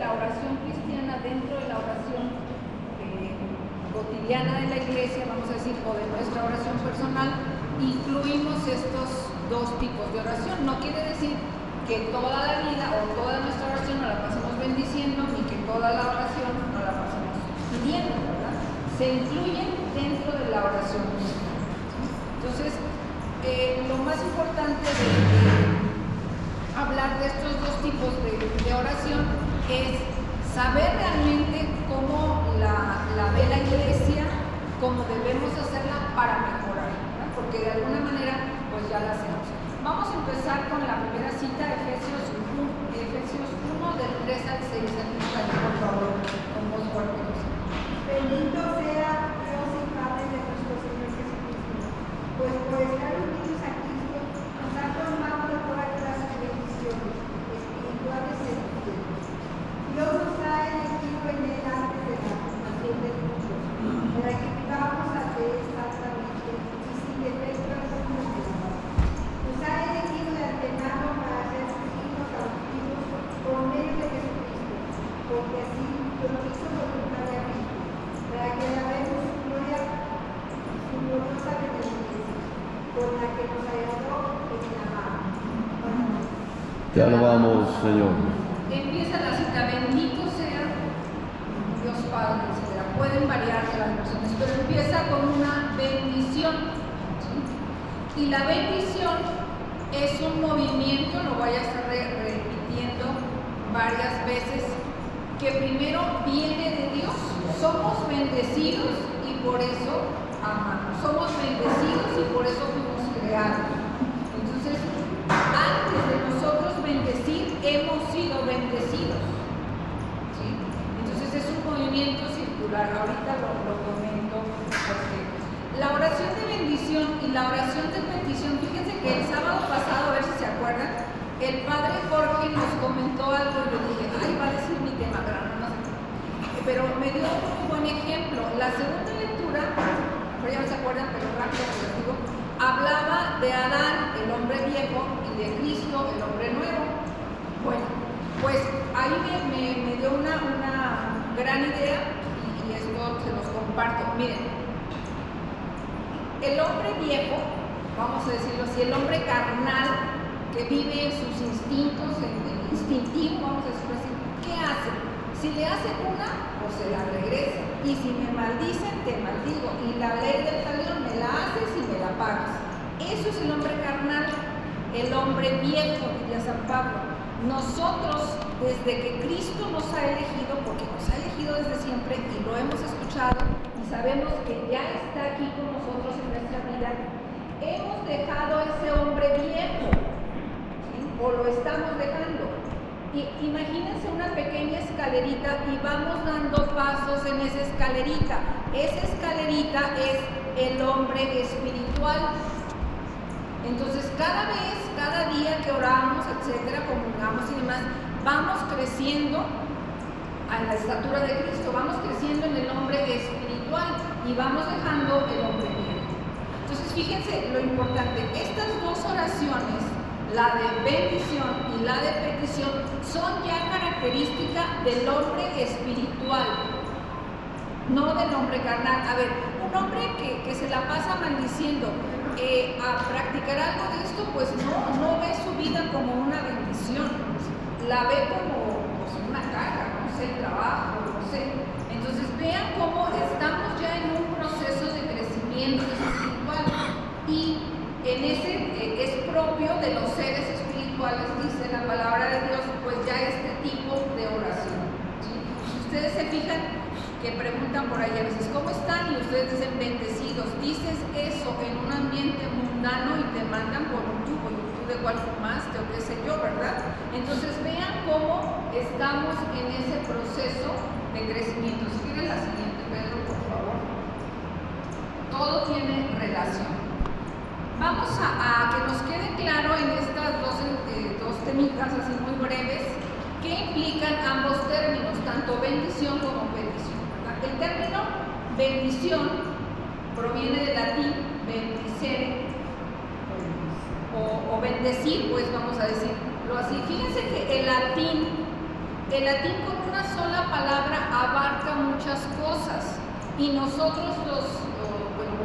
la oración cristiana, dentro de la oración cotidiana de la iglesia, vamos a decir, o de nuestra oración personal, incluimos estos dos tipos de oración. No quiere decir que toda la vida o toda nuestra oración nos la pasemos bendiciendo, ni que toda la oración nos la pasemos pidiendo, ¿verdad? Se incluyen dentro de la oración cristiana. Entonces, lo más importante de hablar de estos dos tipos de oración es saber realmente cómo la ve la iglesia, cómo debemos hacerla para mejorar, ¿verdad? Porque de alguna manera pues ya la hacemos. Vamos a empezar con la primera cita, Efesios 1, del 3 al 6. Por favor, con voz fuerte. Bendito sea Dios y Padre de nuestro Señor Jesucristo, pues por estar unidos a Cristo nos ha colmado de toda clase de bendiciones espirituales y celestiales. Dios nos ha elegido en él antes de la fundación del mundo, para que vivamos ante él santamente y sin defecto alguno de nada. Nos ha elegido de antemano para ser sus hijos adoptivos por medio de Jesucristo, porque así lo hizo voluntariamente, para que alabemos su gloria, su gloriosa beneficencia, con la que nos agradó en el amado. Te alabamos, Señor. Empieza la cita, bendito sea Dios Padre, etc. Pueden variar las versiones, pero empieza con una bendición, ¿sí? Y la bendición es un movimiento, lo voy a estar repitiendo varias veces, que primero viene de Dios. Somos bendecidos y por eso amamos. Somos bendecidos y por eso fuimos creados. Entonces, antes de nosotros bendecir, hemos sido bendecidos, ¿sí? Entonces es un movimiento circular. Ahorita lo comento porque la oración de bendición y la oración de petición, fíjense que el sábado pasado, a ver si se acuerdan, el padre Jorge nos comentó algo y yo dije, ay, va a decir mi tema, pero no sé qué. Pero me dio un buen ejemplo. La segunda lectura, pero ya no se acuerdan, pero rápido les digo, hablaba de Adán, el hombre viejo, y de Cristo, el hombre nuevo. Bueno, pues ahí me dio una gran idea y esto se los comparto. Miren, el hombre viejo, vamos a decirlo así, el hombre carnal que vive en sus instintos, en instintivo, vamos a decirlo así, ¿qué hace? Si le hacen una, pues se la regresa. Y si me maldicen, te maldigo. Y la ley del talión me la haces y me la pagas. Eso es el hombre carnal, el hombre viejo, diría San Pablo. Nosotros, desde que Cristo nos ha elegido, porque nos ha elegido desde siempre y lo hemos escuchado y sabemos que ya está aquí con nosotros en nuestra vida, hemos dejado ese hombre viejo, ¿sí? O lo estamos dejando. Y imagínense una pequeña escalerita y vamos dando pasos en esa escalerita. Esa escalerita es el hombre espiritual. Entonces cada vez, cada día que oramos, etcétera, comulgamos y demás, vamos creciendo a la estatura de Cristo, vamos creciendo en el hombre espiritual y vamos dejando el hombre viejo. Entonces fíjense lo importante, estas dos oraciones, la de bendición y la de petición, son ya característica del hombre espiritual, no del hombre carnal. A ver, un hombre que se la pasa maldiciendo, a practicar algo de esto, pues no ve su vida como una bendición, la ve como pues, una carga, no sé, trabajo, no sé. Entonces vean cómo estamos ya en un proceso de crecimiento espiritual y en ese es propio de los seres espirituales, dice la palabra de Dios, pues ya este tipo de oración, ¿sí? Si ustedes se fijan que preguntan por ahí a veces, ¿cómo están? Y ustedes dicen bendecidos. Dices eso en un ambiente mundano y te mandan por un tubo, y tú de cuál fumaste o qué sé yo, ¿verdad? Entonces vean cómo estamos en ese proceso de crecimiento. Si quieren la siguiente, Pedro, por favor. Todo tiene relación. Vamos a que nos quede claro en estas dos temitas así muy breves, qué implican ambos términos, tanto bendición como petición. El término bendición proviene del latín bendicere o bendecir, pues vamos a decirlo así. Fíjense que el latín con una sola palabra abarca muchas cosas y nosotros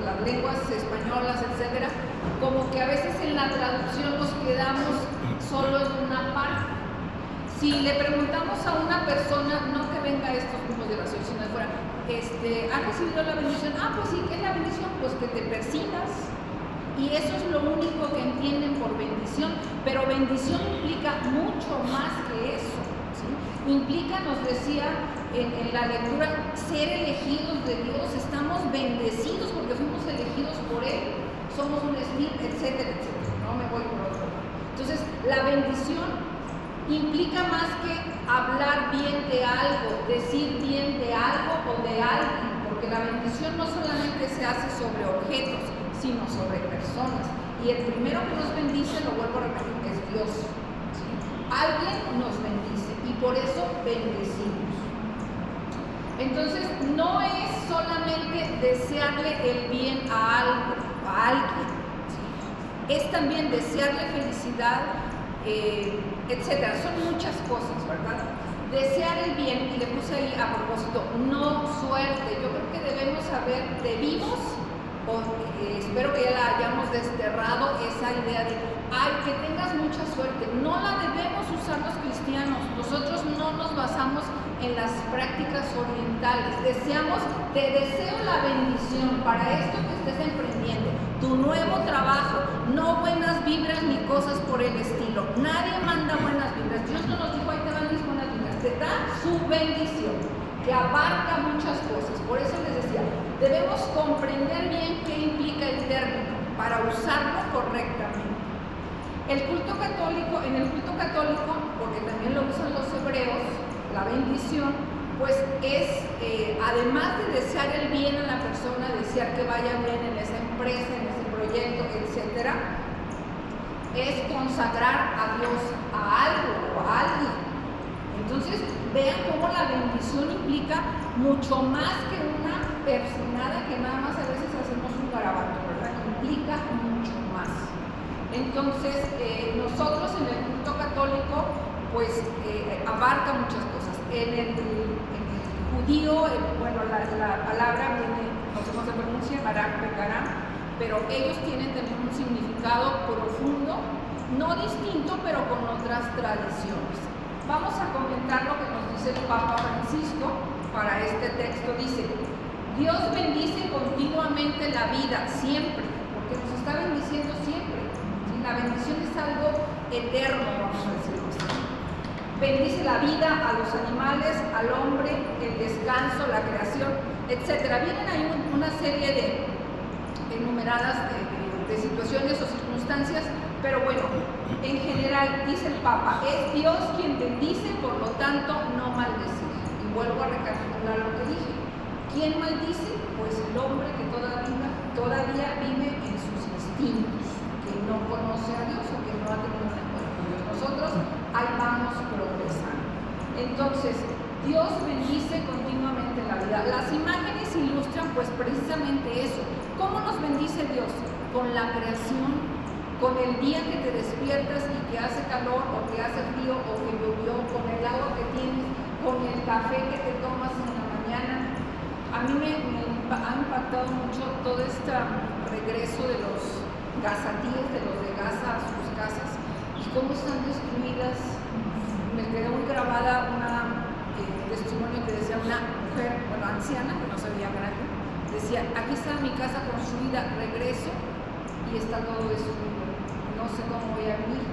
las lenguas españolas, etcétera, como que a veces en la traducción nos quedamos solo en una parte. Si le preguntamos a una persona, no que venga a estos grupos de oración, sino fuera, ¿ha recibido la bendición? Ah, pues sí, ¿qué es la bendición? Pues que te persigas. Y eso es lo único que entienden por bendición, pero bendición implica mucho más que eso, ¿sí? Implica, nos decía en la lectura, ser elegidos de Dios, estamos bendecidos porque fuimos elegidos por Él, somos un espíritu, etcétera, etcétera. No me voy por otro lado. Entonces, la bendición implica más que hablar bien de algo, decir bien de algo o de alguien, porque la bendición no solamente se hace sobre objetos, sino sobre personas. Y el primero que nos bendice, lo vuelvo a repetir, es Dios, ¿sí? Alguien nos bendice y por eso bendecimos. Entonces, no es solamente desearle el bien a algo, a alguien, ¿sí? Es también desearle felicidad, etcétera. Son muchas cosas, ¿verdad? Desear el bien, y le puse ahí a propósito, no suerte. Yo creo que debemos saber, debimos, o espero que ya la hayamos desterrado, esa idea de, ay, que tengas mucha suerte. No la debemos usar los cristianos. Nosotros no nos basamos en las prácticas orientales. Te deseo la bendición para esto que estés emprendiendo, tu nuevo trabajo, no buenas vibras ni cosas por el estilo. Nadie manda buenas vibras. Dios no nos dijo, ahí te van mis buenas vibras. Te da su bendición, que abarca muchas cosas. Por eso les decía, debemos comprender bien qué implica el término para usarlo correctamente. En el culto católico, porque también lo usan los hebreos, la bendición, pues es, además de desear el bien a la persona, desear que vaya bien en esa empresa, en ese proyecto, etcétera, es consagrar a Dios a algo o a alguien. Entonces, vean cómo la bendición implica mucho más que una personada que nada más a veces hacemos un garabato, ¿verdad? Implica mucho más. Entonces, nosotros en el culto católico, pues abarca muchas cosas. En el judío, la palabra viene, no sé cómo se pronuncia, Pecarán, pero ellos tienen también un significado profundo, no distinto, pero con otras tradiciones. Vamos a comentar lo que nos dice el Papa Francisco para este texto. Dice, Dios bendice continuamente la vida, siempre, porque nos está bendiciendo siempre. ¿Sí? La bendición es algo eterno, vamos a decirlo así. Bendice la vida, a los animales, al hombre, el descanso, la creación, etc. Vienen ahí una serie de enumeradas de situaciones o circunstancias, pero bueno, en general, dice el Papa, es Dios quien bendice, por lo tanto, no maldecir. Y vuelvo a recapitular lo que dije. ¿Quién maldice? Pues el hombre que todavía vive en sus instintos, que no conoce a Dios o que no ha tenido un encuentro con Dios. Nosotros ahí vamos progresando. Entonces, Dios bendice continuamente la vida. Las imágenes ilustran pues precisamente eso. ¿Cómo nos bendice Dios? Con la creación, con el día que te despiertas y que hace calor o que hace frío o que llovió, con el agua que tienes, con el café que te tomas en la mañana. A mí me ha impactado mucho todo este regreso de los gazatíes, de los de Gaza a sus casas, y cómo están destruidas. Me quedó muy grabada un testimonio que decía una mujer, anciana, que no se veía grande, decía, aquí está mi casa construida, regreso y está todo destruido, no sé cómo voy a vivir.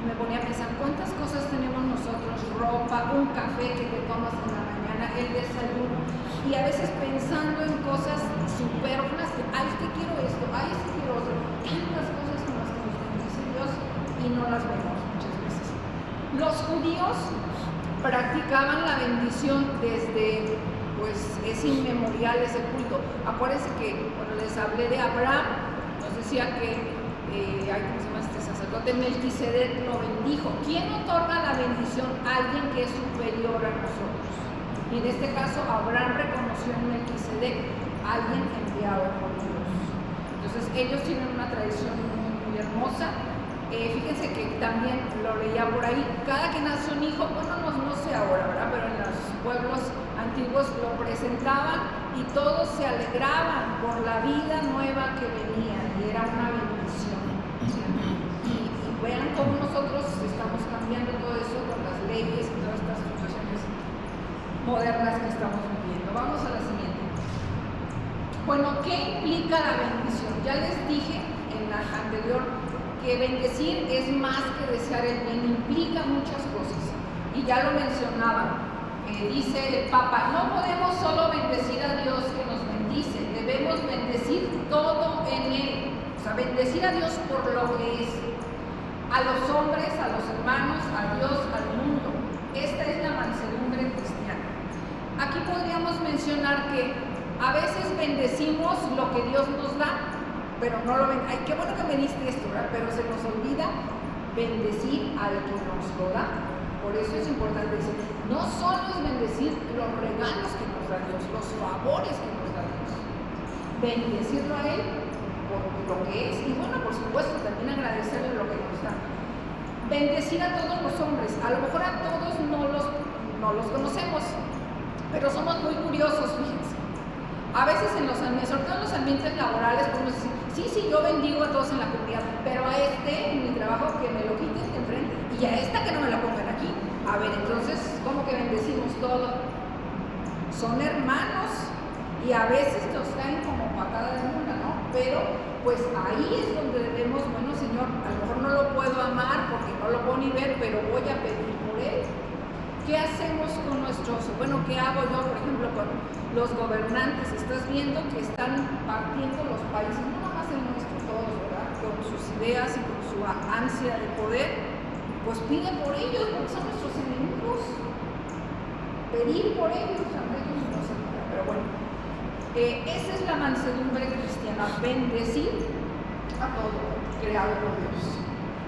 Me ponía a pensar, ¿cuántas cosas tenemos nosotros? Ropa, un café que te tomas en la mañana, el desayuno, y a veces pensando en cosas superfluas, ay, es que quiero esto, ay, es que quiero otro, tantas cosas con las que nos bendice Dios y no las vemos muchas veces. Los judíos practicaban la bendición desde, pues, es inmemorial ese culto. Acuérdense que cuando les hablé de Abraham, nos decía que, ¿cómo se llama este sacerdote? Melquisedec lo bendijo. ¿Quién otorga la bendición? Alguien que es superior a nosotros. Y en este caso, Abraham reconoció en Melquisedec, alguien enviado por Dios. Entonces, ellos tienen una tradición muy hermosa. Fíjense que también lo leía por ahí, cada que nace un hijo, bueno, no sé ahora, ¿verdad? Pero en los pueblos antiguos lo presentaban y todos se alegraban por la vida nueva que venía y era una bendición. Y vean cómo nosotros estamos cambiando todo eso con las leyes y todas estas situaciones modernas que estamos viviendo. Vamos a la siguiente. Bueno, ¿qué implica la bendición? Ya les dije en la anterior que bendecir es más que desear el bien, implica muchas cosas. Y ya lo mencionaba, dice el Papa, no podemos solo bendecir a Dios que nos bendice, debemos bendecir todo en Él. O sea, bendecir a Dios por lo que es, a los hombres, a los hermanos, a Dios, al mundo. Esta es la mansedumbre cristiana. Aquí podríamos mencionar que a veces bendecimos lo que Dios nos da, pero no lo ven. Ay, qué bueno que me diste esto, ¿verdad? Pero se nos olvida bendecir al que nos lo da. Por eso es importante decir, no solo es bendecir los regalos que nos da Dios, los favores que nos da Dios, bendecirlo a Él por lo que es, y bueno, por supuesto, también agradecerle lo que nos da. Bendecir a todos los hombres, a lo mejor a todos no los conocemos, pero somos muy curiosos, fíjense. A veces sobre todo en los ambientes laborales, podemos decir, sí, yo bendigo a todos en la comunidad, pero a en mi trabajo, que me lo quiten de enfrente, y a esta que no me la pongan aquí. A ver, entonces, ¿cómo que bendecimos todo? Son hermanos, y a veces nos caen como patada de mula, ¿no? Pero, pues ahí es donde debemos, bueno, Señor, a lo mejor no lo puedo amar porque no lo puedo ni ver, pero voy a pedir por él. ¿Qué hacemos con qué hago yo, por ejemplo, con los gobernantes? Estás viendo que están partiendo los países, no nada más el nuestro, todos, ¿verdad? Con sus ideas y con su ansia de poder, pues pide por ellos, porque son nuestros enemigos. Pedir por ellos, a ellos no se puede, pero bueno. Esa es la mansedumbre cristiana, bendecir a todo creado por Dios.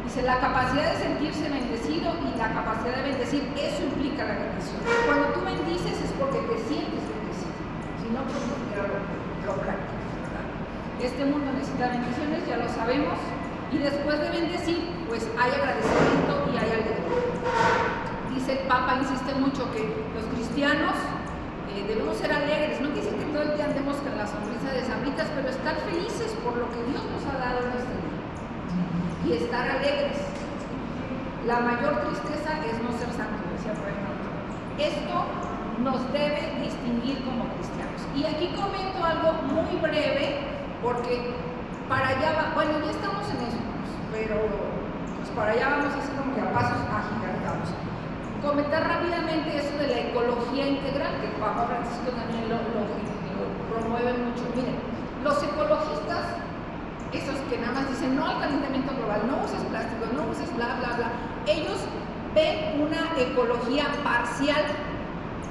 Dice, la capacidad de sentirse bendecido y la capacidad de bendecir, eso implica la bendición. Cuando tú bendices es porque te sientes bendecido, si no, pues no lo practicas, ¿verdad? Este mundo necesita bendiciones, ya lo sabemos, y después de bendecir, pues hay agradecimiento y hay alegría. Dice el Papa, insiste mucho que los cristianos debemos ser alegres, no quiere decir que todo el día andemos con la sonrisa de sabritas, pero estar felices por lo que Dios nos ha dado en este día. Y estar alegres. La mayor tristeza es no ser santo, decía por ejemplo. Esto nos debe distinguir como cristianos. Y aquí comento algo muy breve, porque para allá va, bueno, ya estamos en eso, pero pues para allá vamos así como que a pasos agigantados. Comentar rápidamente eso de la ecología integral, que el Papa Francisco también lo promueve mucho. Miren, los ecologistas, esos que nada más dicen no al calentamiento global, no uses plástico, no uses bla, bla, bla, ellos ven una ecología parcial,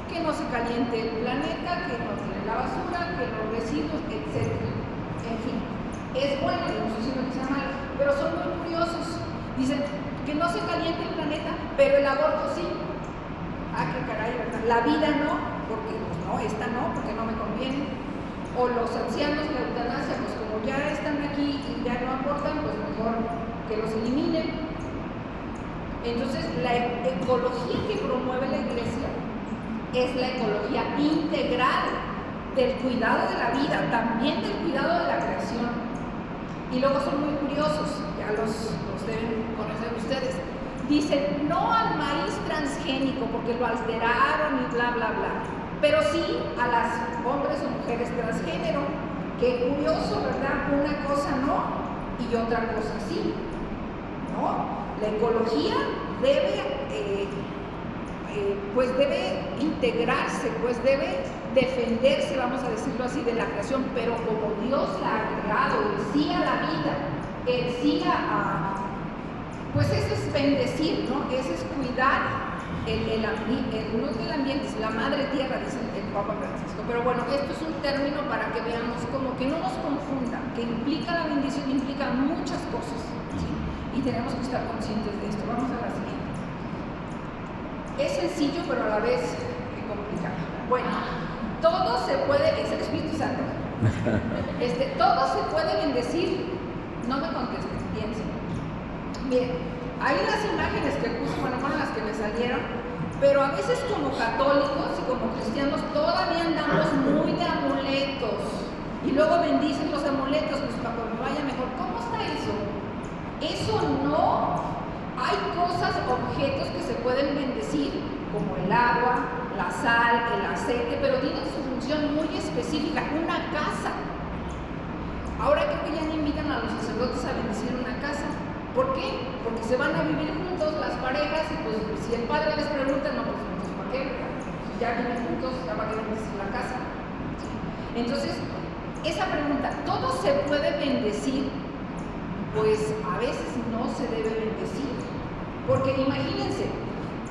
que no se caliente el planeta, que no tiene la basura, que los residuos, etc. En fin, es bueno, no estoy diciendo que sea malo, pero son muy curiosos. Dicen que no se caliente el planeta, pero el aborto sí. Ah, qué caray, ¿verdad? La vida no, porque pues no, esta no, porque no me conviene. O los ancianos, la eutanasia, pues como ya están aquí y ya no aportan, pues mejor que los eliminen. Entonces, la ecología que promueve la Iglesia es la ecología integral del cuidado de la vida, también del cuidado de la creación. Y luego son muy curiosos, ya los deben conocer ustedes. Dicen no al maíz transgénico porque lo alteraron y bla, bla, bla. Pero sí a las hombres o mujeres transgénero. Qué curioso, ¿verdad? Una cosa no y otra cosa sí, ¿no? La ecología debe, pues debe integrarse, pues debe defenderse, vamos a decirlo así, de la creación, pero como Dios la ha creado, Él sí a la vida, Él sí pues eso es bendecir, ¿no? Eso es cuidar no es el ambiente, es la madre tierra, dice el Papa Francisco. Pero bueno, esto es un término para que veamos como que no nos confundan, que implica la bendición, implica muchas cosas, ¿sí? Y tenemos que estar conscientes de esto. Vamos a la siguiente. Es sencillo, pero a la vez complicado. Bueno, todo se puede, es el Espíritu Santo. Todo se puede bendecir. No me contesten, piensen. Bien, ahí las imágenes que puse, bueno, fueron las que me salieron. Pero a veces como católicos y como cristianos todavía andamos muy de amuletos. Y luego bendicen los amuletos, pues para que me vaya mejor. ¿Cómo está eso? Eso no. Hay cosas, objetos que se pueden bendecir, como el agua, la sal, el aceite, pero tienen su función muy específica, una casa. Ahora creo que ya no invitan a los sacerdotes a bendecir una casa. ¿Por qué? Porque se van a vivir juntos las parejas y pues si el padre les pregunta, no, pues entonces ¿para qué? Ya viven juntos, ya va a bendecir la casa. ¿Sí? Entonces, esa pregunta, ¿todo se puede bendecir? Pues a veces no se debe bendecir. Porque imagínense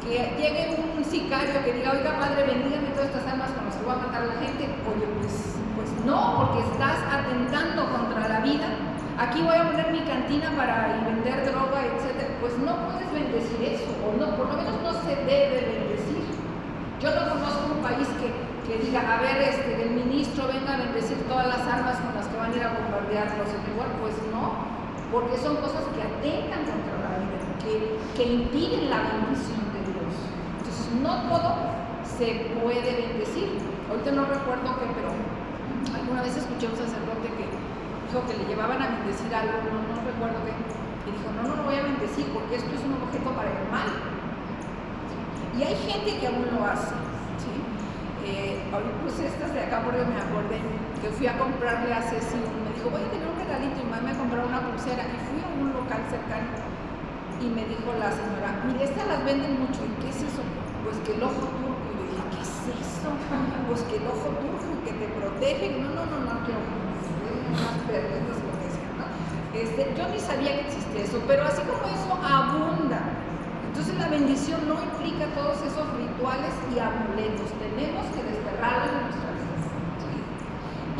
que llegue un sicario que diga, oiga padre, bendígame todas estas almas con las que voy a matar a la gente. Oye, pues no, porque estás atentando contra la vida. Aquí voy a poner mi cantina para vender droga, etc. Pues no puedes bendecir eso, o no, por lo menos no se debe bendecir. Yo no conozco un país que diga, a ver, el ministro venga a bendecir todas las armas con las que van a ir a bombardearlos en el lugar. Pues no, porque son cosas que atentan contra la vida, que impiden la bendición de Dios. Entonces, no todo se puede bendecir. Ahorita no recuerdo qué, pero alguna vez escuché a un sacerdote que dijo que le llevaban a bendecir algo, no recuerdo qué, y dijo, no lo voy a bendecir porque esto es un objeto para el mal. ¿Sí? Y hay gente que aún lo hace. ¿Sí? Ahorita pues estas de acá, porque me acordé que fui a comprarle a Ceci, me dijo, voy a tener un regalito, y me voy a comprar una pulsera, y fui a un local cercano, y me dijo la señora, mire, estas las venden mucho, ¿y qué es eso? Pues que el ojo turco. Y le dije, ¿qué es eso? Pues que el ojo turco, que te protege. No quiero más perdidos, lo que sea, ¿no? Yo ni sabía que existía eso, pero así como eso abunda. Entonces la bendición no implica todos esos rituales y amuletos. Tenemos que desterrarlos de nuestra vida. ¿Sí?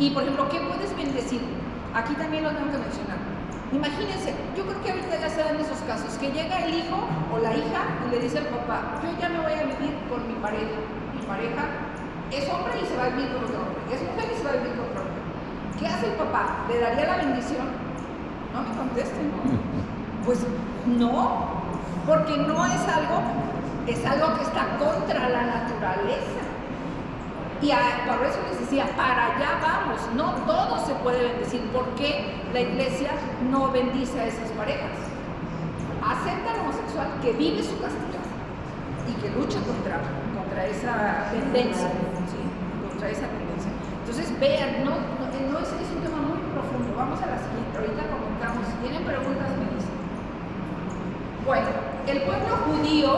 Y por ejemplo, ¿qué puedes bendecir? Aquí también lo tengo que mencionar. Imagínense, yo creo que ahorita ya se dan esos casos, que llega el hijo o la hija y le dice al papá, yo ya me voy a vivir con mi pareja. Mi pareja es hombre y se va a vivir con otro hombre, es mujer y se va a vivir con otro hombre. ¿Qué hace el papá? ¿Le daría la bendición? No me contesten. Pues no, porque no es algo que está contra la naturaleza. Y por eso les decía, para allá vamos, no todo se puede bendecir. ¿Por qué la iglesia no bendice a esas parejas? Acepta al homosexual que vive su castidad y que lucha contra esa tendencia, ¿sí? Contra esa tendencia. Entonces vean, no es un tema muy profundo. Vamos a la siguiente, ahorita comentamos. Si tienen preguntas, me dicen. Bueno, el pueblo judío,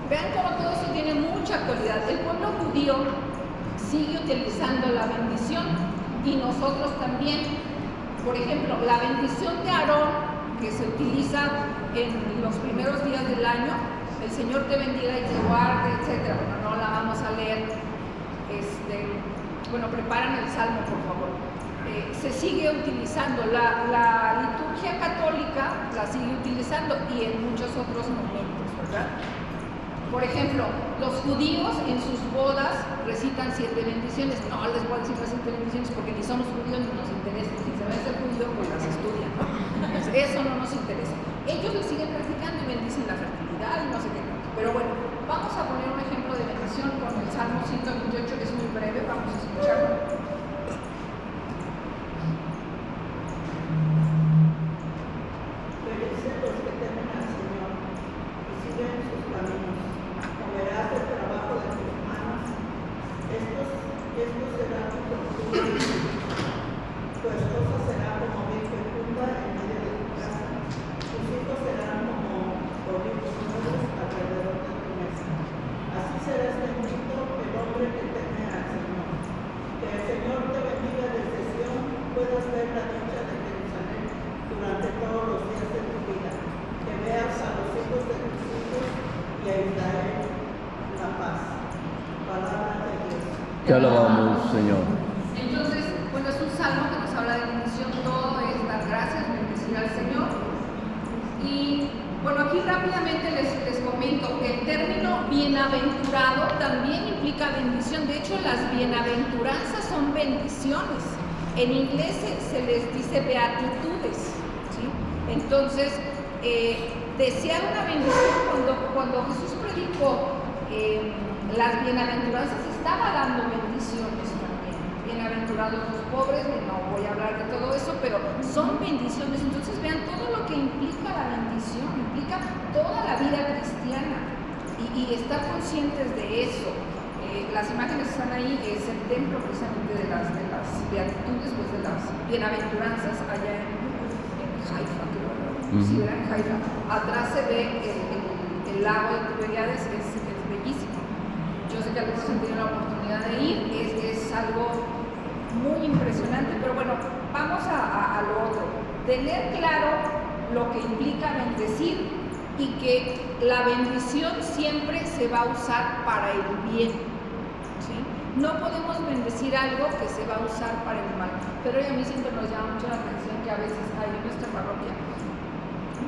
vean cómo todo eso tiene mucha actualidad. El pueblo judío sigue utilizando la bendición y nosotros también. Por ejemplo, la bendición de Aarón, que se utiliza en los primeros días del año, el Señor te bendiga y te guarde, etc. Bueno, no la vamos a leer. Bueno, preparan el salmo, por favor. Se sigue utilizando, la liturgia católica la sigue utilizando y en muchos otros momentos, ¿verdad? Por ejemplo, los judíos en sus bodas recitan 7 bendiciones. No les voy a decir las 7 bendiciones porque ni somos judíos ni nos interesa. Si se va a ser judío, pues las estudian, ¿no? Eso no nos interesa. Ellos lo siguen practicando y bendicen la fertilidad y no sé qué tanto. Pero bueno, vamos a poner un ejemplo de bendición con el Salmo 128, que es muy breve. Vamos a escucharlo. Te alabamos, Señor. Entonces, bueno, es un salmo que nos habla de bendición, todo es dar gracias, bendecir al Señor. Y bueno, aquí rápidamente les comento que el término bienaventurado también implica bendición. De hecho, las bienaventuranzas son bendiciones. En inglés se les dice beatitudes, ¿sí? Entonces, desear una bendición, cuando Jesús predicó las bienaventuranzas estaba dando bendiciones también. Bienaventurados los pobres, no voy a hablar de todo eso, pero son bendiciones. Entonces vean todo lo que implica la bendición, implica toda la vida cristiana y estar conscientes de eso. Las imágenes están ahí, es el templo precisamente de las beatitudes, pues de las bienaventuranzas allá en Haifa, si era en Haifa. Atrás se ve el lago de Tiberíades, es bellísimo. Yo sé que algunos han tenido la oportunidad de ir, es algo muy impresionante, pero bueno, vamos a lo otro. Tener claro lo que implica bendecir y que la bendición siempre se va a usar para el bien. ¿Sí? No podemos bendecir algo que se va a usar para el mal. Pero a mí siempre nos llama mucho la atención que a veces ahí en nuestra parroquia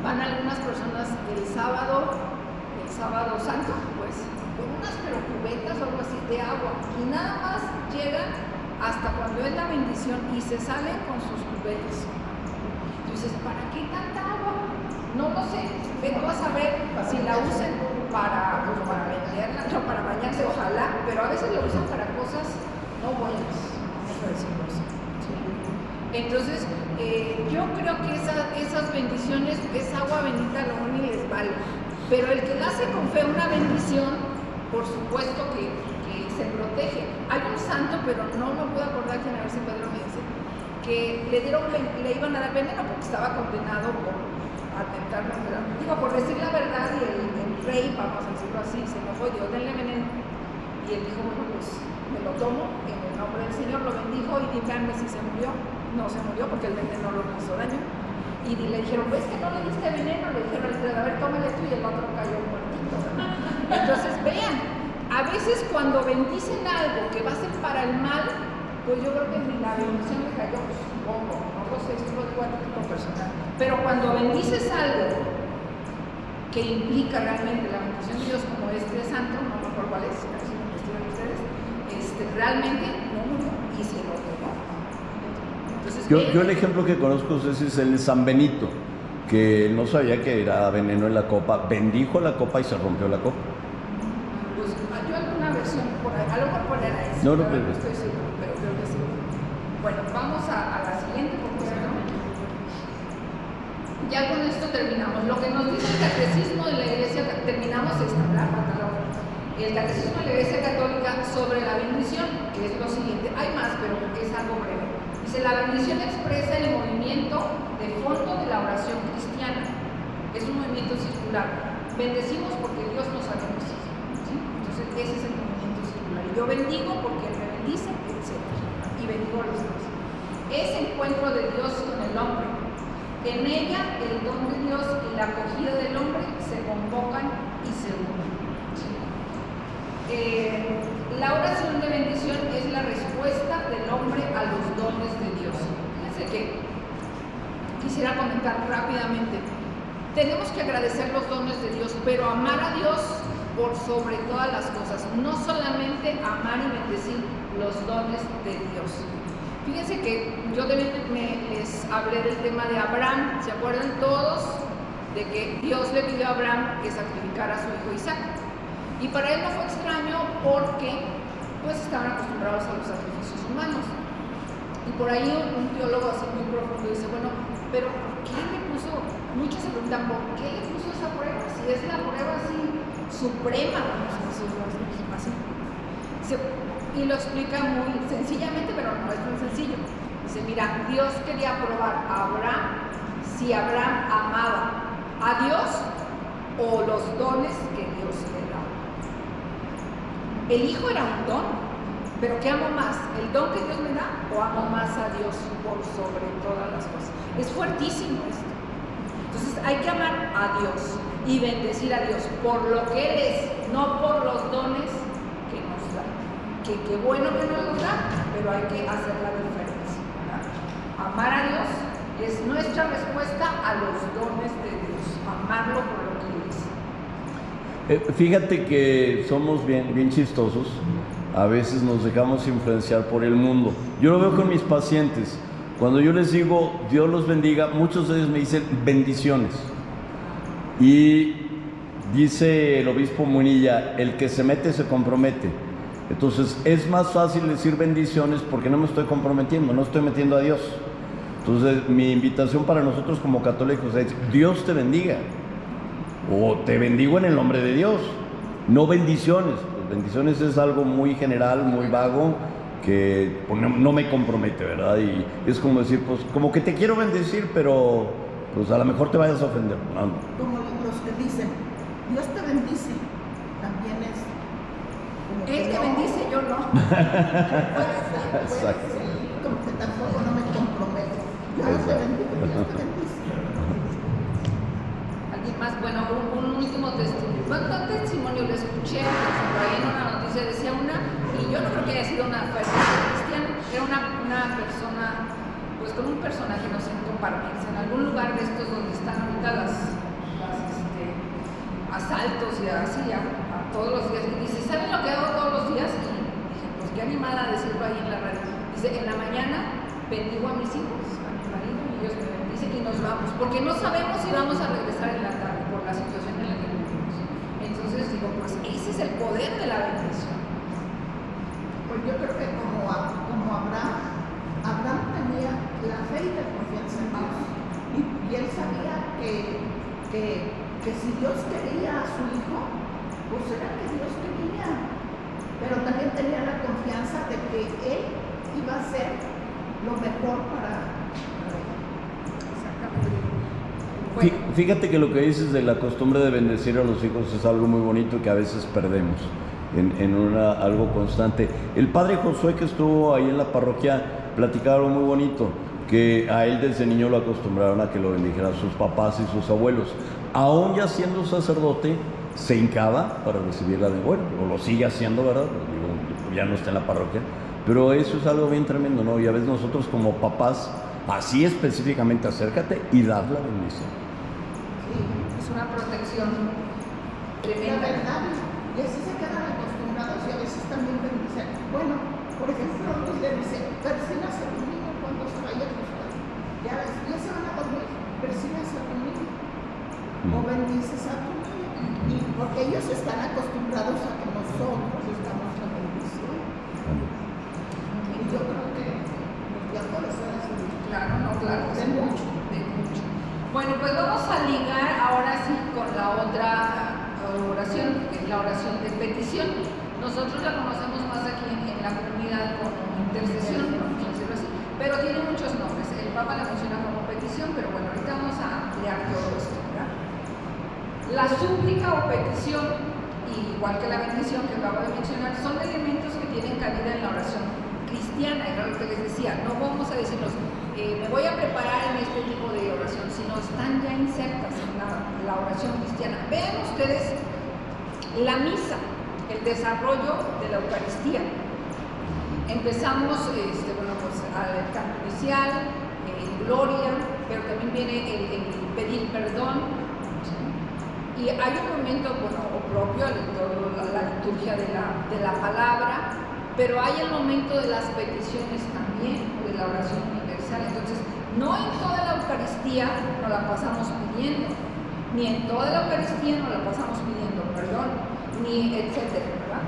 van algunas personas el sábado santo, pues con unas cubetas o algo así de agua y nada más llegan hasta cuando es la bendición y se salen con sus cubetas. Entonces, ¿para qué tanta agua? No lo sé, vengo a saber si la usen para venderla, no para bañarse, ojalá, pero a veces lo usan para cosas no buenas, vamos a decirlo así. ¿Sí? Entonces, yo creo que esas bendiciones, esa agua bendita, lo único les vale. Pero el que la hace con fe una bendición, por supuesto que se protege. Hay un santo, pero no lo puedo acordar quién, a ver si Pedro me dice, que le iban a dar veneno porque estaba condenado por atentar contra, por decir la verdad, y el rey, vamos a decirlo así, se enojó y dijo, denle veneno. Y él dijo, bueno, pues me lo tomo en el nombre del Señor, lo bendijo y díganme si se murió. No se murió porque el veneno no le hizo daño. Y le dijeron, pues que no le diste veneno, le dijeron, a ver, tómale tú, y el otro cayó muertito. Entonces, vean, a veces cuando bendicen algo que va a ser para el mal, pues yo creo que ni la bendición le cayó, supongo, no lo sé, esto lo digo a título personal. Pero cuando bendices algo que implica realmente la bendición de Dios, como este santo, no me acuerdo cuál es, a ver si me investigan ustedes, realmente no murió y se lo tomó. Entonces, yo el ejemplo que conozco es el de San Benito, que no sabía que era veneno en la copa, bendijo la copa y se rompió la copa. Pues yo alguna versión por ahí, a lo mejor poner a eso, no estoy seguro, pero creo que sí. Bueno, vamos a la siguiente proposición. Ya con esto terminamos. Lo que nos dice el catecismo de la Iglesia, terminamos esta, el catecismo de la Iglesia Católica sobre la bendición, que es lo siguiente. Hay más, pero es algo breve. Dice, la bendición expresa el movimiento de fondo de la oración cristiana. Es un movimiento circular. Bendecimos porque Dios nos ha bendecido. ¿Sí? Entonces, ese es el movimiento circular. Y yo bendigo porque Él me bendice, etc. Y bendigo a los demás. Es encuentro de Dios con el hombre. En ella, el don de Dios y la acogida del hombre se convocan y se unen. ¿Sí? La oración de bendición es la respuesta del hombre a los dones de Dios. Fíjense que quisiera comentar rápidamente. Tenemos que agradecer los dones de Dios, pero amar a Dios por sobre todas las cosas. No solamente amar y bendecir los dones de Dios. Fíjense que yo les hablé del tema de Abraham. ¿Se acuerdan todos de que Dios le pidió a Abraham que sacrificara a su hijo Isaac? Y para él no fue extraño porque pues estaban acostumbrados a los sacrificios humanos. Y por ahí un teólogo así muy profundo dice, bueno, pero ¿por qué le puso? Muchos se preguntan, ¿por qué le puso esa prueba? Si es la prueba así suprema, vamos a decirlo así. Y lo explica muy sencillamente, pero no es muy sencillo. Dice, mira, Dios quería probar a Abraham si Abraham amaba a Dios o los dones que Dios le daba. El hijo era un don, pero ¿qué amo más? ¿El don que Dios me da o amo más a Dios por sobre todas las cosas? Es fuertísimo esto. Entonces hay que amar a Dios y bendecir a Dios por lo que Él es, no por los dones que nos da. Que bueno que nos los da, pero hay que hacer la diferencia, ¿verdad? Amar a Dios es nuestra respuesta a los dones de Dios, amarlo por lo que Él es. Fíjate que somos bien chistosos, a veces nos dejamos influenciar por el mundo. Yo lo veo con mis pacientes, cuando yo les digo Dios los bendiga, muchos de ellos me dicen bendiciones. Y Dice el obispo Munilla, el que se mete se compromete. Entonces es más fácil decir bendiciones porque no me estoy comprometiendo, no estoy metiendo a Dios. Entonces mi invitación para nosotros como católicos es: Dios te bendiga, o te bendigo en el nombre de Dios, no bendiciones. Pues bendiciones es algo muy general, muy vago, que pues, no me compromete, ¿verdad? Y es como decir, pues como que te quiero bendecir, pero pues a lo mejor te vayas a ofender. No. Como los que dicen, Dios te bendice, también es como que Él te no. bendice, yo no. Exacto. Como que tampoco no me comprometo. Dios te bendice, Dios te bendice. Alguien más, bueno, un último testimonio. Bueno, un testimonio lo escuché, por ahí en una noticia decía una, y yo no creo que haya sido una persona cristiana, era una persona, pues con un personaje, no sé, en París, en algún lugar de estos donde están ahorita asaltos y así, a todos los días. Y dice, ¿saben lo que hago todos los días? Y dije, pues qué animada a decirlo ahí en la radio. Dice, en la mañana bendigo a mis hijos, a mi marido, y Dios me bendice y nos vamos, porque no sabemos si vamos a regresar en la tarde por la situación en la que vivimos. Entonces digo, pues ese es el poder de la bendición. Pues yo creo que como Abraham tenía la fe y la confianza en Dios. Y él sabía que si Dios quería a su hijo, pues era que Dios quería. Pero también tenía la confianza de que él iba a hacer lo mejor para él. Exactamente. Bueno, Fíjate que lo que dices de la costumbre de bendecir a los hijos es algo muy bonito que a veces perdemos en algo constante. El padre Josué, que estuvo ahí en la parroquia, platicaba algo muy bonito, que a él desde niño lo acostumbraron a que lo bendijeran sus papás y sus abuelos. Aún ya siendo sacerdote, se hincaba para recibirla de bueno, o lo sigue haciendo, ¿verdad? Digo, ya no está en la parroquia, pero eso es algo bien tremendo, ¿no? Y a veces nosotros como papás, así específicamente, acércate y dar la bendición. es una protección La tremenda. verdad, y así se quedan acostumbrados y a veces también me dicen, bueno, por ejemplo, le dicen, persinas a tu niño cuando se vaya a acostar. Ya se van a dormir, persinas a tu niño o bendices a tu niño. Y porque ellos están acostumbrados a que nosotros estamos la bendición. Y yo creo que ya por eso es Claro, no, claro. de mucho. De mucho. Bueno, pues vamos a ligar ahora sí con la otra oración, que es la oración de petición. Nosotros la conocemos más aquí en la comunidad como intercesión, vamos a decirlo así, pero tiene muchos nombres. El Papa la menciona como petición, pero bueno, ahorita vamos a ampliar todo esto, ¿verdad? La súplica o petición, igual que la bendición que acabo de mencionar, son elementos que tienen cabida en la oración cristiana, era lo que les decía. No vamos a decirlos, me voy a preparar en este tipo de oración, sino están ya insertas en la oración cristiana. Vean ustedes la misa, el desarrollo de la Eucaristía. Empezamos, bueno, pues al canto inicial, gloria, pero también viene el pedir perdón. ¿Sí? Y hay un momento, bueno, propio, la liturgia de la palabra, pero hay el momento de las peticiones también, de la oración universal. Entonces, no en toda la Eucaristía nos la pasamos pidiendo, ni en toda la Eucaristía nos la pasamos pidiendo perdón, ni etcétera, ¿verdad?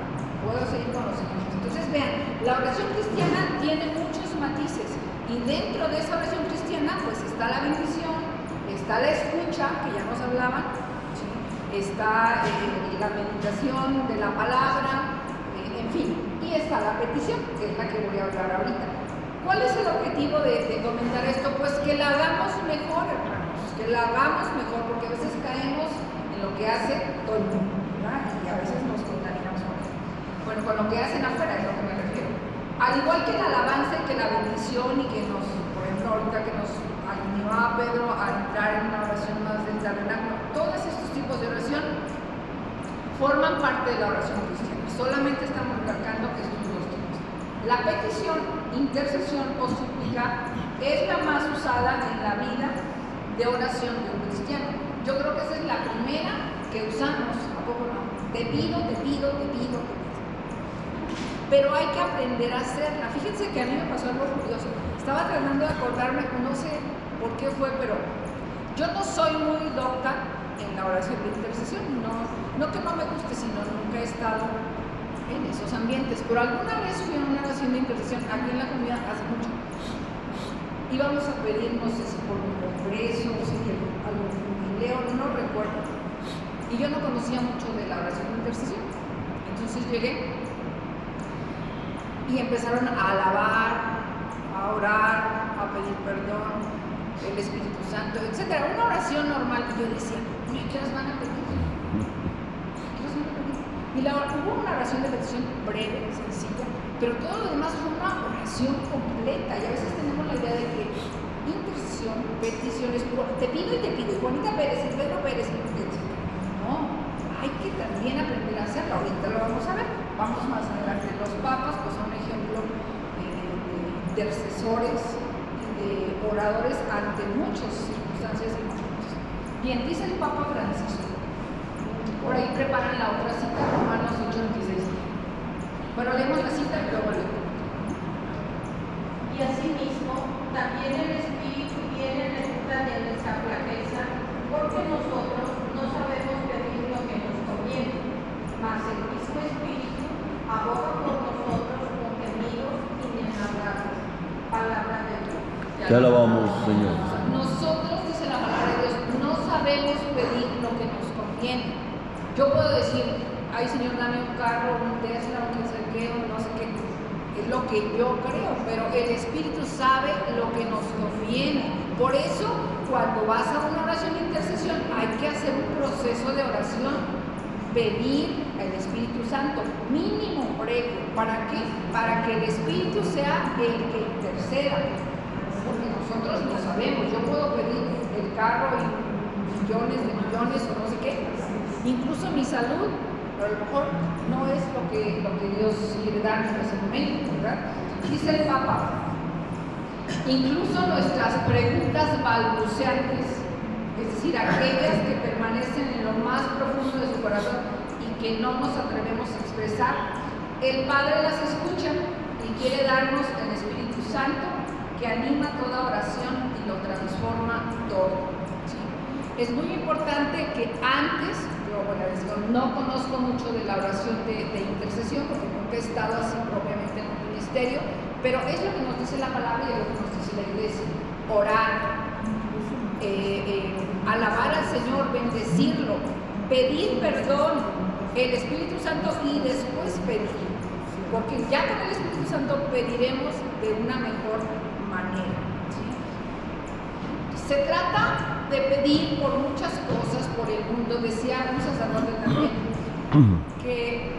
Puedo seguir con los ejemplos. Entonces, vean, la oración cristiana tiene muchos matices, y dentro de esa oración cristiana, pues está la bendición, está la escucha, que ya nos hablaban, ¿sí? Está la meditación de la palabra, en fin, y está la petición, que es la que voy a hablar ahorita. ¿Cuál es el objetivo de comentar esto? Pues que la hagamos mejor, hermanos, que la hagamos mejor, porque a veces caemos en lo que hace todo el mundo, ¿verdad? Y a veces nos contaminamos con eso. Bueno, con lo que hacen afuera es lo que me refiero. Al igual que la alabanza y que la bendición y que nos, por ejemplo, ahorita que nos animaba Pedro a entrar en una oración más del tabernáculo, todos estos tipos de oración forman parte de la oración cristiana. Solamente estamos recalcando que estos dos tipos. La petición, intercesión o súplica es la más usada en la vida de oración de un cristiano. Yo creo que esa es la primera que usamos, ¿a poco no? Te pido, te pido, te pido, te pido. Pero hay que aprender a hacerla. Fíjense que a mí me pasó algo curioso. Estaba tratando de acordarme, no sé por qué fue, pero yo no soy muy docta en la oración de intercesión. No que no me guste, sino nunca he estado en esos ambientes. Pero alguna vez fui a una oración de intercesión aquí en la comunidad hace mucho. Íbamos a pedir, no sé si por un congreso, no sé qué, algún jubileo, no recuerdo. Y yo no conocía mucho de la oración de intercesión. Entonces llegué y empezaron a alabar, a orar, a pedir perdón, el Espíritu Santo, etc. Una oración normal. Y yo decía, ¿qué las van a pedir? Y hubo una oración de petición breve, sencilla, pero todo lo demás fue una oración completa. Y a veces tenemos la idea de que intercesión, peticiones, te pido, y Juanita Pérez, y Pedro Pérez, etc. No, hay que también aprender a hacerlo. Ahorita lo vamos a ver. Vamos más adelante. Los papas pues, son un ejemplo de intercesores y de oradores ante muchas circunstancias y momentos. Bien, dice el Papa Francisco. Por ahí preparan la otra cita, Romanos 8:26. Bueno, leemos la cita y luego leemos. Y asimismo, también el Espíritu viene en ayuda de nuestra flaqueza, porque nosotros no sabemos pedir lo que nos conviene, mas el mismo Espíritu aboga por nosotros con gemidos inenarrables. Palabra de Dios. Te alabamos, Señor. Nosotros, dice la palabra de Dios, no sabemos pedir lo que nos conviene. Yo puedo decir, ay Señor, dame un carro, un Tesla, un no sé qué, o no sé qué. Es lo que yo creo, pero el Espíritu sabe lo que nos conviene. Por eso, cuando vas a una oración de intercesión, hay que hacer un proceso de oración. Pedir al Espíritu Santo, mínimo previo. ¿Para qué? Para que el Espíritu sea el que interceda. Porque nosotros no sabemos. Yo puedo pedir el carro y millones de millones o no sé qué. Incluso mi salud, pero a lo mejor no es lo que Dios quiere darnos en ese momento, ¿verdad? Dice el Papa, incluso nuestras preguntas balbuceantes, es decir, aquellas que permanecen en lo más profundo de su corazón y que no nos atrevemos a expresar, el Padre las escucha y quiere darnos el Espíritu Santo que anima toda oración y lo transforma todo. ¿Sí? Es muy importante que antes, no conozco mucho de la oración de intercesión porque nunca he estado así propiamente en un ministerio, pero es lo que nos dice la palabra y es lo que nos dice la iglesia. Orar, alabar al Señor, bendecirlo, pedir perdón, el Espíritu Santo y después pedir. Porque ya con el Espíritu Santo pediremos de una mejor manera. ¿Sí? Se trata de pedir por muchas cosas por el mundo. Decía un sacerdote también que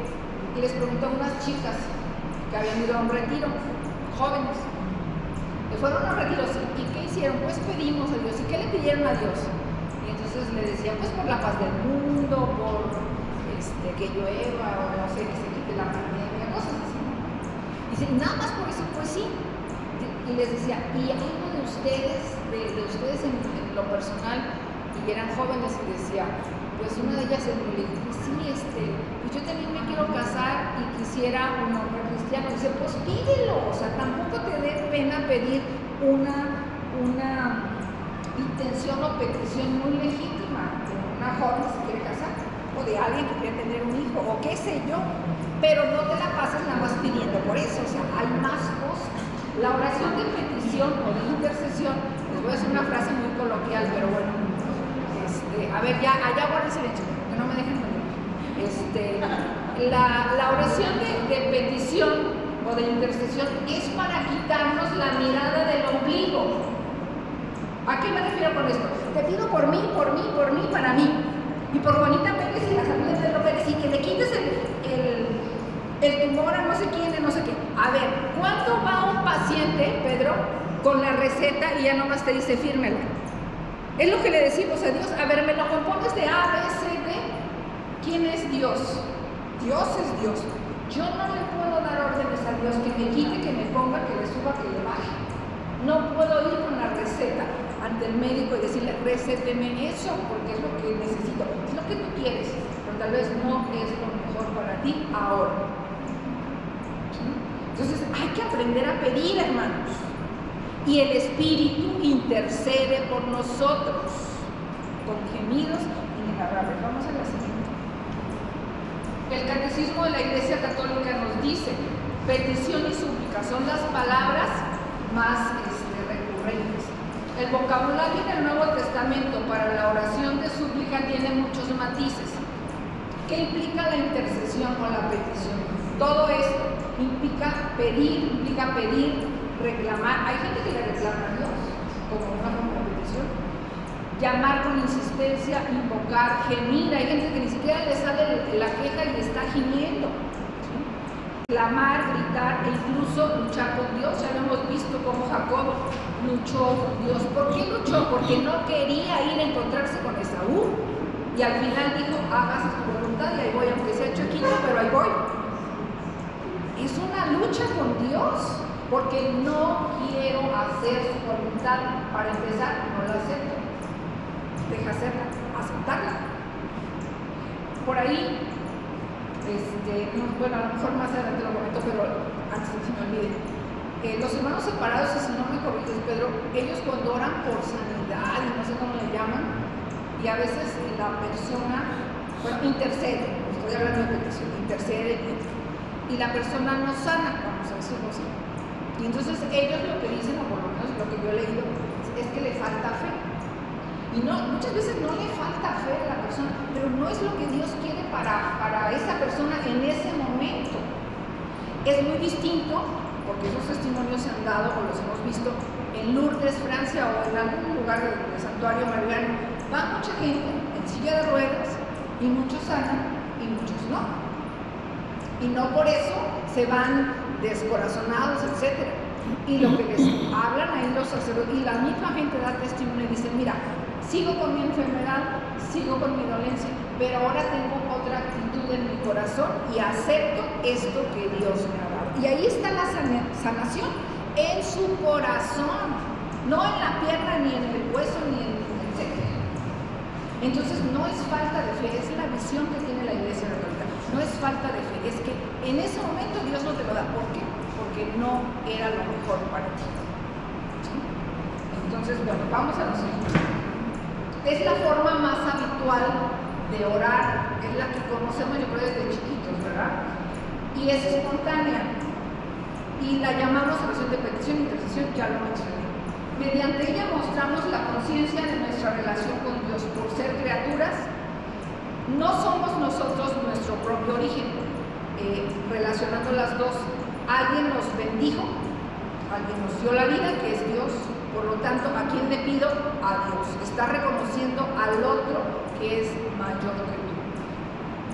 les preguntó a unas chicas que habían ido a un retiro, jóvenes, que fueron a un retiro, ¿y qué hicieron? Pues pedimos a Dios. ¿Y qué le pidieron a Dios? Y entonces le decían, pues por la paz del mundo, por que llueva, o no sé, que se quite la pandemia, cosas así. Dice, nada más por eso, pues sí. Y les decía, ¿y algo de ustedes, de ustedes en lo personal? Y eran jóvenes y decía, pues una de ellas le dijo, pues sí, pues yo también me quiero casar y quisiera un hombre cristiano. Dice, pues pídelo, o sea, tampoco te dé pena pedir una intención o petición muy legítima de una joven que se quiere casar, o de alguien que quiere tener un hijo, o qué sé yo, pero no te la pases nada más pidiendo por eso, o sea, hay más cosas. La oración de petición o de intercesión, les voy a hacer una frase muy coloquial, pero bueno, a ver, ya, allá guarden silencio, que no me dejen morir. La oración de petición o de intercesión es para quitarnos la mirada del ombligo. ¿A qué me refiero con esto? Te pido por mí, para mí. Y por Juanita Pérez y la salud de Pedro Pérez, y que le quites el tumor a no sé quién, de no sé qué. A ver, ¿cuándo va un paciente, Pedro, con la receta y ya nomás te dice fírmela? Es lo que le decimos a Dios. A ver, me lo compones de A, B, C, D. ¿Quién es Dios? Dios es Dios. Yo no le puedo dar órdenes a Dios que me quite, que me ponga, que le suba, que le baje. No puedo ir con la receta ante el médico y decirle, recéteme eso, porque es lo que necesito. Es lo que tú quieres, pero tal vez no es lo mejor para ti ahora. ¿Sí? Entonces hay que aprender a pedir, hermanos. Y el Espíritu intercede por nosotros con gemidos inenarrables. Vamos a la siguiente. El Catecismo de la Iglesia Católica nos dice: petición y súplica son las palabras más recurrentes. El vocabulario en el Nuevo Testamento para la oración de súplica tiene muchos matices. ¿Qué implica la intercesión o la petición? Todo esto implica pedir, reclamar. Hay gente que le reclama a Dios como una forma de petición. Llamar con insistencia, invocar, gemir. Hay gente que ni siquiera le sale la queja y está gimiendo. Clamar, gritar e incluso luchar con Dios. Ya lo hemos visto cómo Jacob luchó con Dios. ¿Por qué luchó? Porque no quería ir a encontrarse con Esaú. Y al final dijo: hágase tu voluntad, y ahí voy, aunque sea chiquito, pero ahí voy. Es una lucha con Dios, porque no quiero hacer su voluntad. Para empezar, no la acepto. Deja hacerla, aceptarla. Por ahí, bueno, a lo mejor más adelante lo comento, pero antes de que se me olvide. Los hermanos separados, y si no me corriges, Pedro, ellos cuando oran por sanidad, y no sé cómo le llaman, y a veces la persona, bueno, intercede, estoy hablando de petición, intercede, y la persona no sana, vamos a decirlo así. Y entonces ellos lo que dicen, o por lo menos lo que yo he leído, es que le falta fe. Y no, muchas veces no le falta fe a la persona, pero no es lo que Dios quiere para esa persona en ese momento. Es muy distinto, porque esos testimonios se han dado o los hemos visto en Lourdes, Francia, o en algún lugar del santuario mariano. Va mucha gente en silla de ruedas, y muchos sanan y muchos no. Y no por eso se van descorazonados, etc. Y lo que les hablan ahí los sacerdotes, y la misma gente da testimonio y dice: mira, sigo con mi enfermedad, sigo con mi dolencia, pero ahora tengo otra actitud en mi corazón y acepto esto que Dios me ha dado. Y ahí está la sanación en su corazón, no en la pierna, ni en el hueso, ni en etc. Entonces no es falta de fe, es la visión que tiene la Iglesia Católica. No es falta de fe, es que en ese momento Dios no te lo da. ¿Por qué? Porque no era lo mejor para ti. ¿Sí? Entonces, bueno, vamos a lo siguiente. Es la forma más habitual de orar, es la que conocemos, yo creo, desde chiquitos, ¿verdad? Y es espontánea. Y la llamamos oración de petición e intercesión, ya lo mencioné. Mediante ella mostramos la conciencia de nuestra relación con Dios. Por ser criaturas, no somos nosotros nuestro propio origen. Relacionando las dos, alguien nos bendijo, alguien nos dio la vida, que es Dios. Por lo tanto, ¿a quién le pido? A Dios. Está reconociendo al otro que es mayor que tú.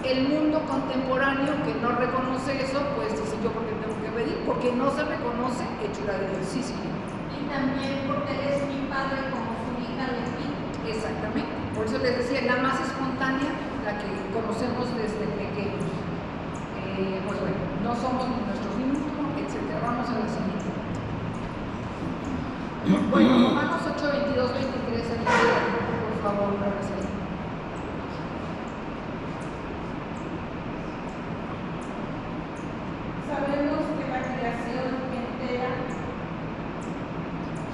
El mundo contemporáneo que no reconoce eso, pues dice: yo porque tengo que pedir, porque no se reconoce hechura de Dios. Sí, sí. Y también porque Él es mi padre, como su hija le pido. Exactamente. Por eso les decía, la más espontánea, la que conocemos desde pequeños. Pues bueno, no somos ni nuestros mismos, etc. Vamos a la siguiente. Bueno, Romanos 8, 22, 23, por favor, Marcelo. Sabemos que la creación entera,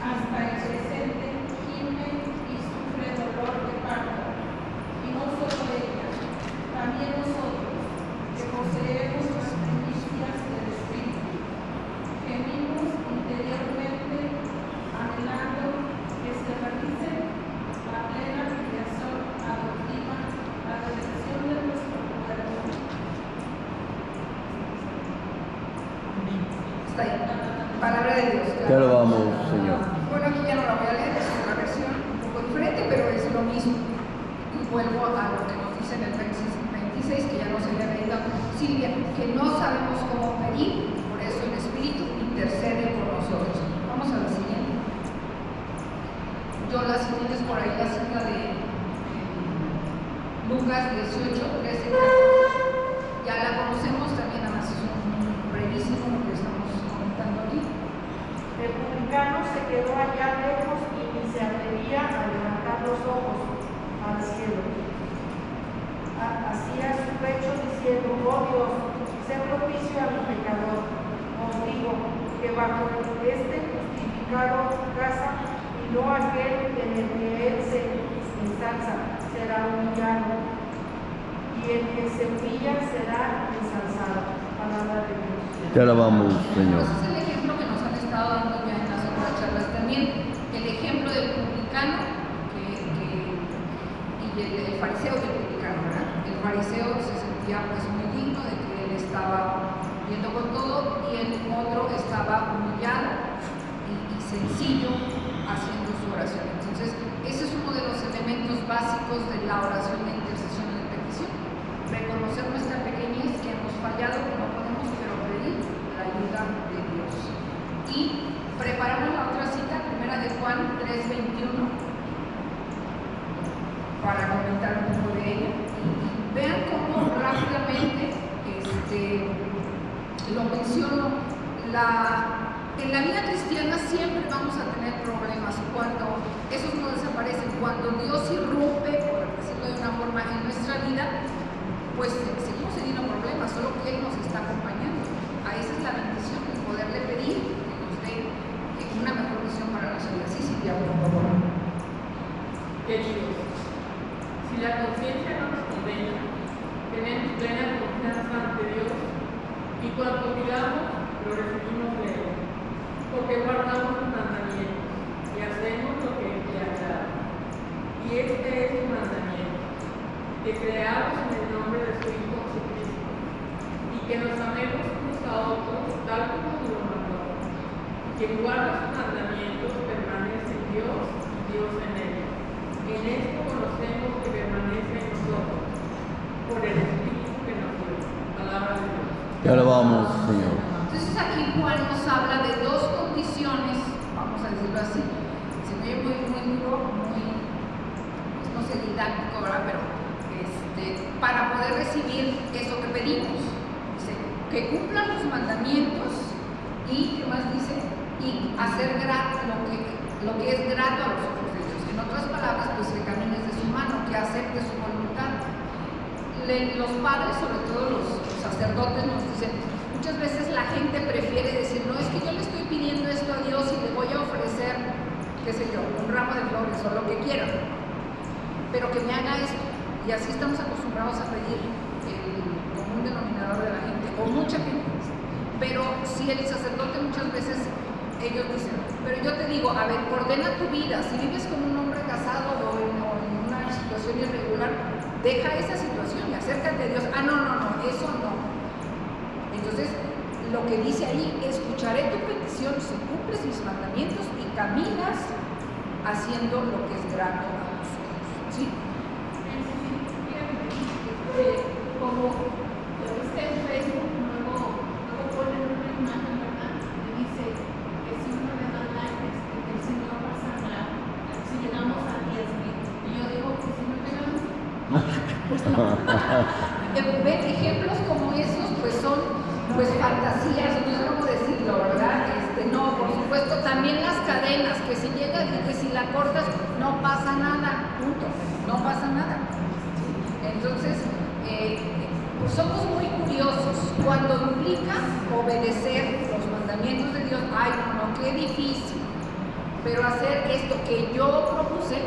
hasta el presente, gime y sufre dolor de parto. Y no solo ella, también nosotros, que poseemos las primicias del Espíritu, gemimos interiormente, anhelando que se realice la plena filiación adoptiva, la redención de nuestro cuerpo. Está ahí. Palabra de Dios. Te alabamos, Señor. Bueno, aquí ya no la voy a leer, es una versión un poco diferente, pero es lo mismo. Y vuelvo a lo que nos dice en el 26, que ya nos había leído Silvia, que no sabemos cómo pedir, por eso el Espíritu intercede por nosotros. Vamos a la siguiente. Yo las tienes por ahí la cita de Lucas 18, 13, 14. Ya la conocemos también, además es un brevísimo lo que estamos comentando aquí. El publicano se quedó allá lejos y ni se atrevía a levantar los ojos al cielo. Hacía su pecho diciendo: oh Dios, sé propicio a mi pecador. Os digo que bajo este justificado casa, y no aquel en el que él se ensalza, será humillado, y el que se humilla será ensalzado. Palabra de Dios. Te alabamos, Señor. Ese es el ejemplo que nos han estado dando ya en las otras charlas también. El ejemplo del publicano y el fariseo del publicano, ¿verdad? El fariseo se sentía pues muy digno de que él estaba viendo con todo, y el otro estaba humillado y sencillo haciendo su oración. Entonces, ese es uno de los elementos básicos de la oración de intercesión y de petición. Reconocer nuestra pequeñez, que hemos fallado, que no podemos, pero pedir la ayuda de Dios. Y preparamos la otra cita, primera de Juan 3:21, para comentar un poco de ella. Y vean cómo rápidamente lo menciono. En la vida cristiana siempre vamos a tener problemas. Cuando esos no desaparecen, cuando Dios irrumpe, por decirlo de una forma, en nuestra vida, pues seguimos teniendo problemas, solo que Él nos está acompañando. A esa es la bendición, el poderle pedir que nos dé una mejor visión para nuestra vida. Sí, Silvia, por favor. Queridos, si la conciencia no nos condena, tenemos plena confianza ante Dios, y cuanto pidamos, lo recibimos de Él, porque guardamos sus mandamientos y hacemos lo que le agrada. Y este es su mandamiento, que creamos en el nombre de su Hijo Jesucristo, y que nos amemos unos a otros tal como nos lo mandó. Quien guarda sus mandamientos permanece en Dios y Dios en él. En esto conocemos que permanece en nosotros, por el Espíritu que nos dio. Palabra de Dios. Te alabamos, Señor. Entonces aquí Juan nos habla de dos condiciones, vamos a decirlo así, se me oye muy duro, pues no sé, didáctico, ¿verdad? Pero para poder recibir eso que pedimos. Dice, que cumplan los mandamientos y, ¿qué más dice? Y hacer lo que es grato a los ojos de Dios. En otras palabras, pues que camines de su mano, que acepte su voluntad. Los padres, sobre todo los sacerdotes, nos dicen, muchas veces la gente prefiere decir, no, es que yo le estoy pidiendo esto a Dios y le voy a ofrecer, qué sé yo, un ramo de flores o lo que quiera, pero que me haga esto. Y así estamos acostumbrados a pedir el común denominador de la gente, o mucha gente. Pero si el sacerdote muchas veces, ellos dicen, pero yo te digo, a ver, ordena tu vida. Si vives con un hombre casado o en una situación irregular, deja esa situación y acércate a Dios. Ah, no, eso no. Entonces, lo que dice ahí, escucharé tu petición si cumples mis mandamientos y caminas haciendo lo que es grato a tus ojos. ¿Sí? Como lo viste en Facebook, luego ponen una imagen, ¿verdad? Que dice que si uno le da like, que el Señor va a sanar, si llegamos a 10,000. Y yo digo, pues si no llegamos, pues no. Ver ejemplos como esos, pues son pues fantasías, no sé cómo decirlo, ¿verdad? No, por supuesto, también las cadenas, que si llegas y que si la cortas, no pasa nada, punto, no pasa nada. Entonces, pues somos muy curiosos. Cuando implica obedecer los mandamientos de Dios, ay, no, qué difícil. Pero hacer esto que yo propuse,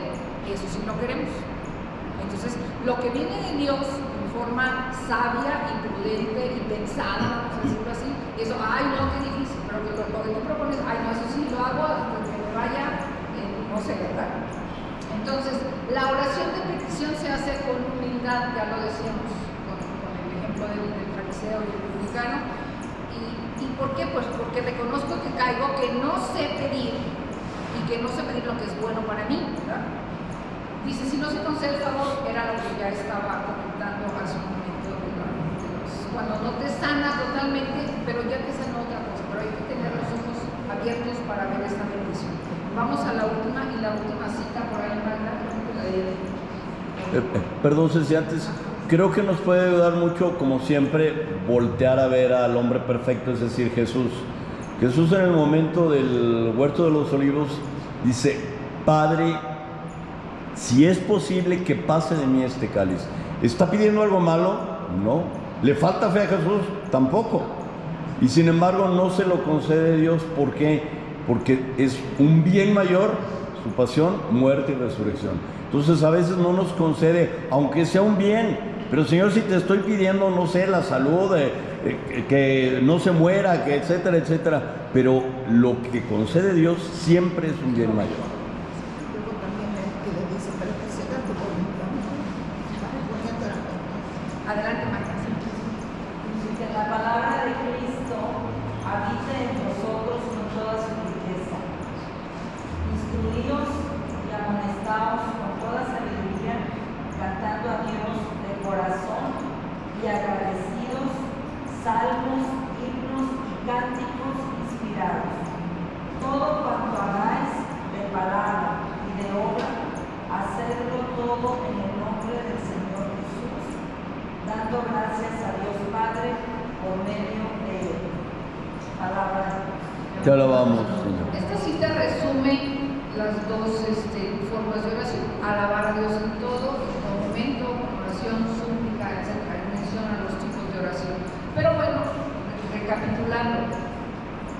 eso sí no queremos. Entonces, lo que viene de Dios en forma sabia y prudente y pensada, vamos a decirlo así, eso, ay, no, qué difícil. Pero lo que tú propones, ay, no, eso sí lo hago hasta que me vaya, no sé, ¿verdad? Entonces, la oración de petición se hace con humildad, ya lo decíamos, con el ejemplo del fariseo y el publicano. ¿Y por qué? Pues porque reconozco que caigo, que no sé pedir y que no sé pedir lo que es bueno para mí, ¿verdad? Dice, si no se concede el favor, era lo que ya estaba comentando hace un momento cuando no te sana totalmente, pero ya te sana otra cosa, pero hay que tener los ojos abiertos para ver esta bendición. Vamos a la última cita por ahí, Magda. Perdón, Ceci, antes, creo que nos puede ayudar mucho, como siempre, voltear a ver al hombre perfecto, es decir, Jesús. Jesús en el momento del huerto de los olivos dice, Padre, si es posible que pase de mí este cáliz. ¿Está pidiendo algo malo? No. ¿Le falta fe a Jesús? Tampoco. Y sin embargo no se lo concede Dios. ¿Por qué? Porque es un bien mayor, su pasión, muerte y resurrección. Entonces a veces no nos concede, aunque sea un bien, pero Señor, si te estoy pidiendo, no sé, la salud, que no se muera, que etcétera, etcétera, pero lo que concede Dios siempre es un bien mayor. Luego también el que le dice, pero que se haga tu voluntad. Adelante, Marta. Que la palabra de Cristo habite en nosotros con toda su riqueza. Instruíos y amonestaos con toda sabiduría, cantando a Dios de corazón y agradecidos, salmos, himnos y cánticos inspirados. Todo cuanto hagáis de palabra y de obra, hacedlo todo en el nombre del Señor Jesús, dando gracias a Dios Padre por medio de él. Palabra de Dios. Te alabamos, Señor. Esta cita resume las dos formas de oración: alabar a Dios en todo momento, oración, súplica, etc. Ahí menciona los tipos de oración. Pero bueno, recapitulando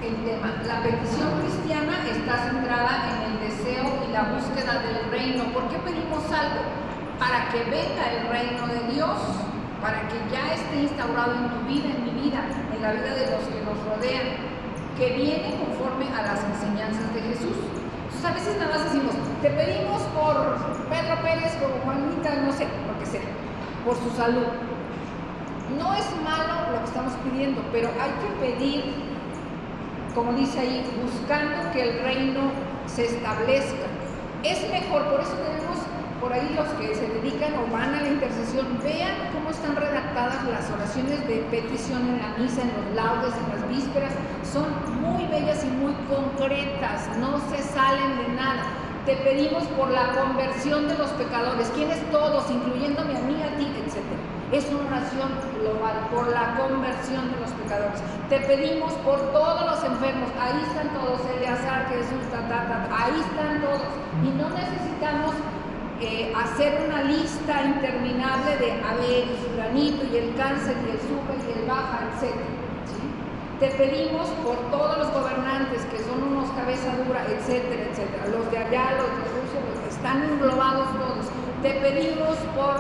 el tema, la petición cristiana está centrada en el deseo y la búsqueda del reino. ¿Por qué pedimos algo? Para que venga el reino de Dios, para que ya esté instaurado en tu vida, en mi vida, en la vida de los que nos rodean, que viene conforme a las enseñanzas de Jesús. Entonces a veces nada más decimos, te pedimos por Pedro Pérez, por Juanita, no sé, por qué sea, por su salud. No es malo lo que estamos pidiendo, pero hay que pedir, como dice ahí, buscando que el reino se establezca. Es mejor, por eso tenemos por ahí los que se dedican o van a la intercesión, vean cómo están redactadas las oraciones de petición en la misa, en los laudes, en las vísperas. Son muy bellas y muy concretas, no se salen de nada. Te pedimos por la conversión de los pecadores. ¿Quiénes? Todos, incluyéndome a mí, a ti, etc. Es una oración global, por la conversión de los pecadores. Te pedimos por todos los enfermos. Ahí están todos, Eleazar, Jesús, ahí están todos. Y no necesitamos hacer una lista interminable de a ver, y fulanito, y el cáncer, y el sube, y el baja, etc. ¿Sí? Te pedimos por todos los gobernantes que son unos cabeza dura, etcétera, etcétera. Los de allá, los de Rusia, los que están englobados todos. Te pedimos por,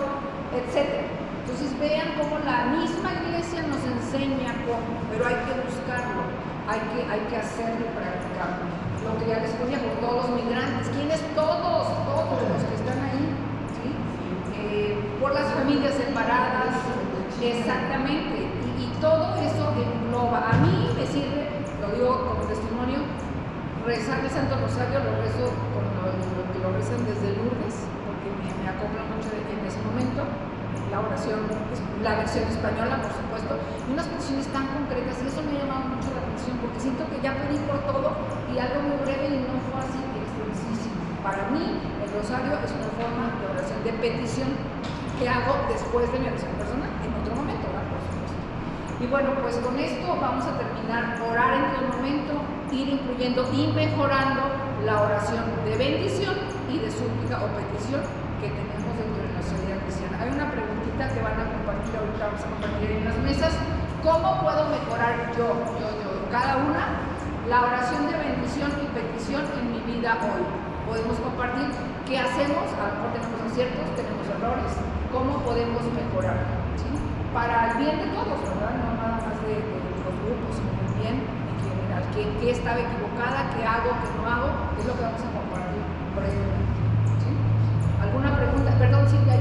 etcétera. Entonces vean cómo la misma iglesia nos enseña cómo, pero hay que buscarlo, hay que hacerlo y practicarlo. Lo que ya les ponía, por todos los migrantes. ¿Quiénes? Todos los que están ahí, ¿sí? Por las familias separadas, exactamente, y todo eso engloba. A mí me sirve, lo digo como testimonio, rezar el Santo Rosario, lo rezo con lo que lo rezan desde Lourdes, porque me acopla mucho en ese momento. La oración, la versión española, por supuesto, y unas peticiones tan concretas, y eso me ha llamado mucho la atención, porque siento que ya pedí por todo y algo muy breve y no fue así extensísimo. Para mí, el rosario es una forma de oración, de petición que hago después de mi oración personal, en otro momento, ¿verdad? Por supuesto. Y bueno, pues con esto vamos a terminar, orar en todo momento, ir incluyendo y mejorando la oración de bendición y de súplica o petición que tenemos dentro de la sociedad cristiana. Hay una preguntita que van a compartir ahorita, vamos a compartir en las mesas. ¿Cómo puedo mejorar yo, cada una, la oración de bendición y petición en mi vida hoy? Podemos compartir qué hacemos, a lo mejor tenemos aciertos, tenemos errores, cómo podemos mejorar, ¿sí? Para el bien de todos, ¿verdad? No nada más de los grupos, sino el bien en general. ¿Qué estaba equivocada? ¿Qué hago? ¿Qué no hago? Es lo que vamos a compartir brevemente. ¿Alguna pregunta? Perdón, Silvia,